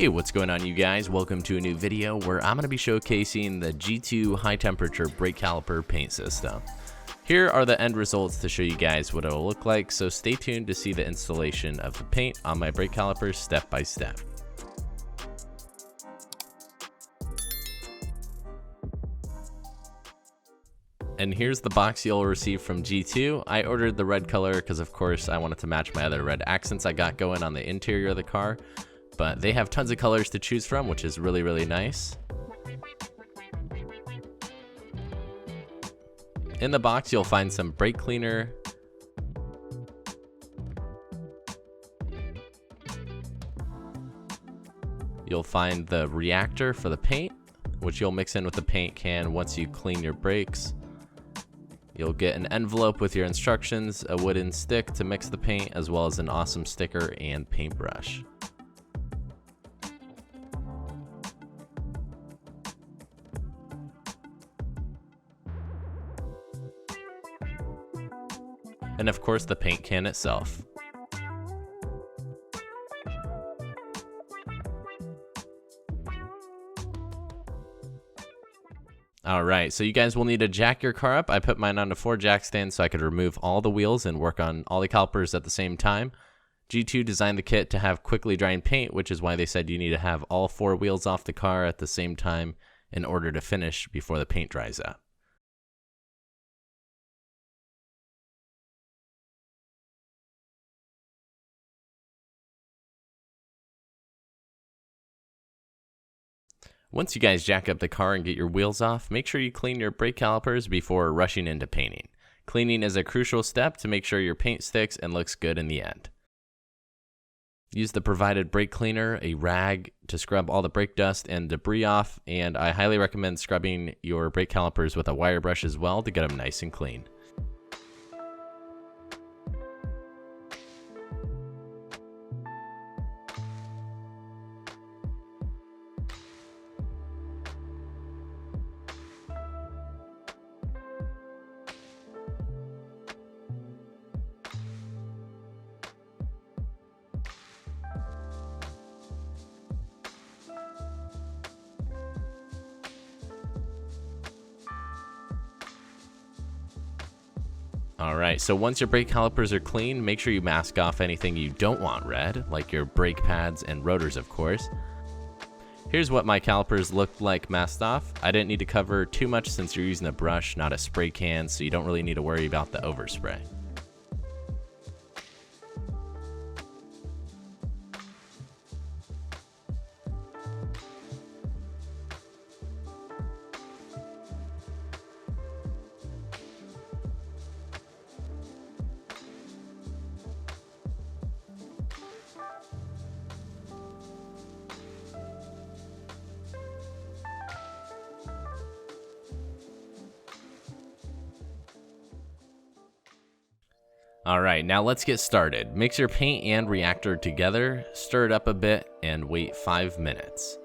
Hey, what's going on, you guys? Welcome to a new video where I'm going to be showcasing the G2 high temperature brake caliper paint system. Here are the end results to show you guys what it'll look like, so stay tuned to see the installation of the paint on my brake calipers step by step. And here's the box you'll receive from G2. I ordered the red color because of course I wanted to match my other red accents I got going on the interior of the car. But they have tons of colors to choose from, which is really nice. In the box, you'll find some brake cleaner, you'll find the reactor for the paint, which you'll mix in with the paint can once you clean your brakes. You'll get an envelope with your instructions, a wooden stick to mix the paint, as well as an awesome sticker and paintbrush. And of course the paint can itself. Alright, so you guys will need to jack your car up. I put mine on a 4 jack stand so I could remove all the wheels and work on all the calipers at the same time. G2 designed the kit to have quickly drying paint, which is why they said you need to have all 4 wheels off the car at the same time in order to finish before the paint dries out. Once you guys jack up the car and get your wheels off, make sure you clean your brake calipers before rushing into painting. Cleaning is a crucial step to make sure your paint sticks and looks good in the end. Use the provided brake cleaner, a rag, to scrub all the brake dust and debris off, and I highly recommend scrubbing your brake calipers with a wire brush as well to get them nice and clean. Alright, so once your brake calipers are clean, make sure you mask off anything you don't want red, like your brake pads and rotors of course. Here's what my calipers looked like masked off. I didn't need to cover too much since you're using a brush, not a spray can, so you don't really need to worry about the overspray. Alright, now let's get started. Mix your paint and reactor together, stir it up a bit, and wait 5 minutes.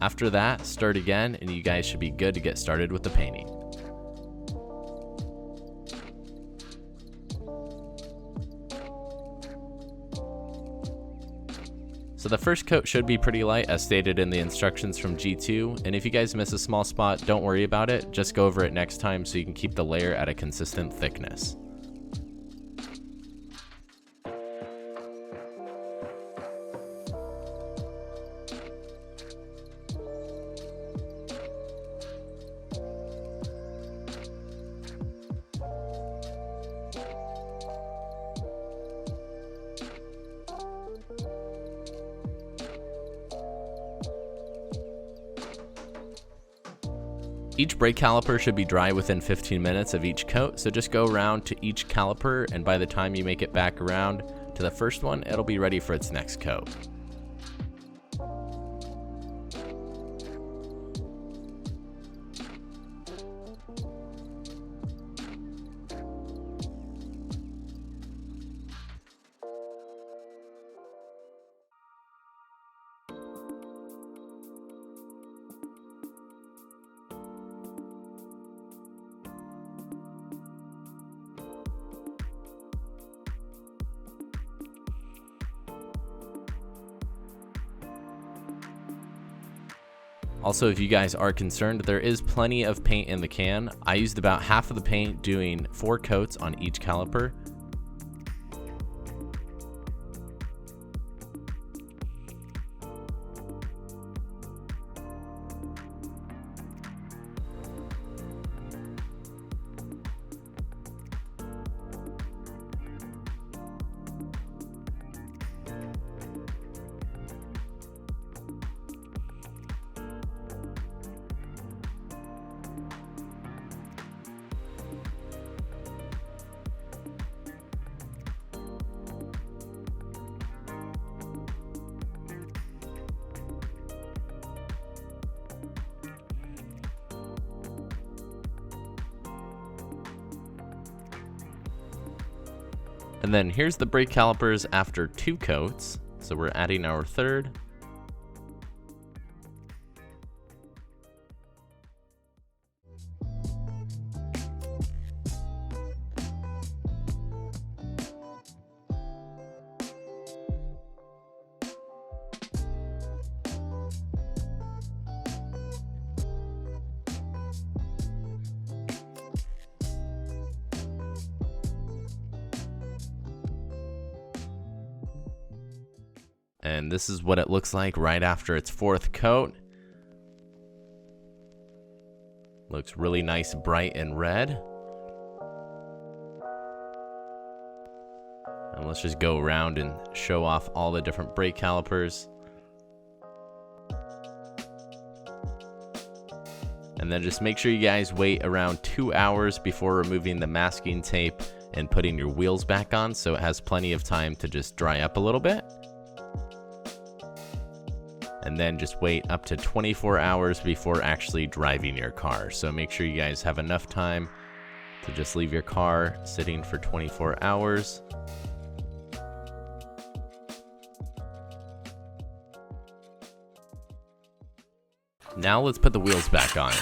After that, stir it again, and you guys should be good to get started with the painting. So the first coat should be pretty light as stated in the instructions from G2, and if you guys miss a small spot, don't worry about it, just go over it next time so you can keep the layer at a consistent thickness. Each brake caliper should be dry within 15 minutes of each coat, so just go around to each caliper, and by the time you make it back around to the first one, it'll be ready for its next coat. Also, if you guys are concerned, there is plenty of paint in the can. I used about half of the paint doing 4 coats on each caliper. And then here's the brake calipers after 2 coats. So we're adding our third. And this is what it looks like right after its 4th coat. Looks really nice, bright and red. And let's just go around and show off all the different brake calipers. And then just make sure you guys wait around 2 hours before removing the masking tape and putting your wheels back on, so it has plenty of time to just dry up a little bit. And then just wait up to 24 hours before actually driving your car. So make sure you guys have enough time to just leave your car sitting for 24 hours. Now let's put the wheels back on.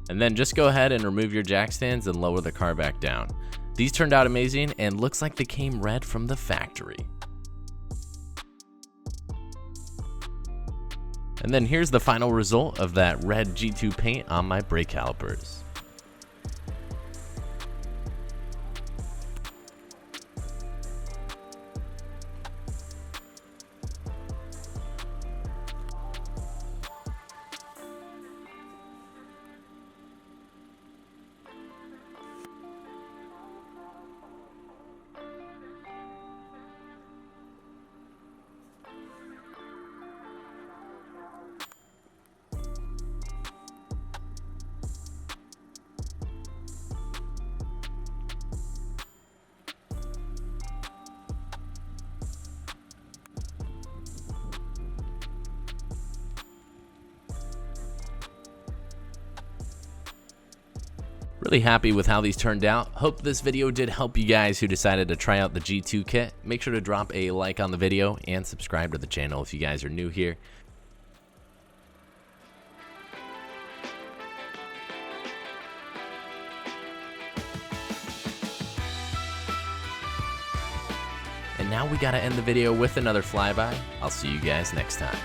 And then just go ahead and remove your jack stands and lower the car back down. These turned out amazing and looks like they came red from the factory. And then here's the final result of that red G2 paint on my brake calipers. Really happy with how these turned out. Hope this video did help you guys who decided to try out the G2 kit. Make sure to drop a like on the video and subscribe to the channel if you guys are new here. And now we gotta end the video with another flyby. I'll see you guys next time.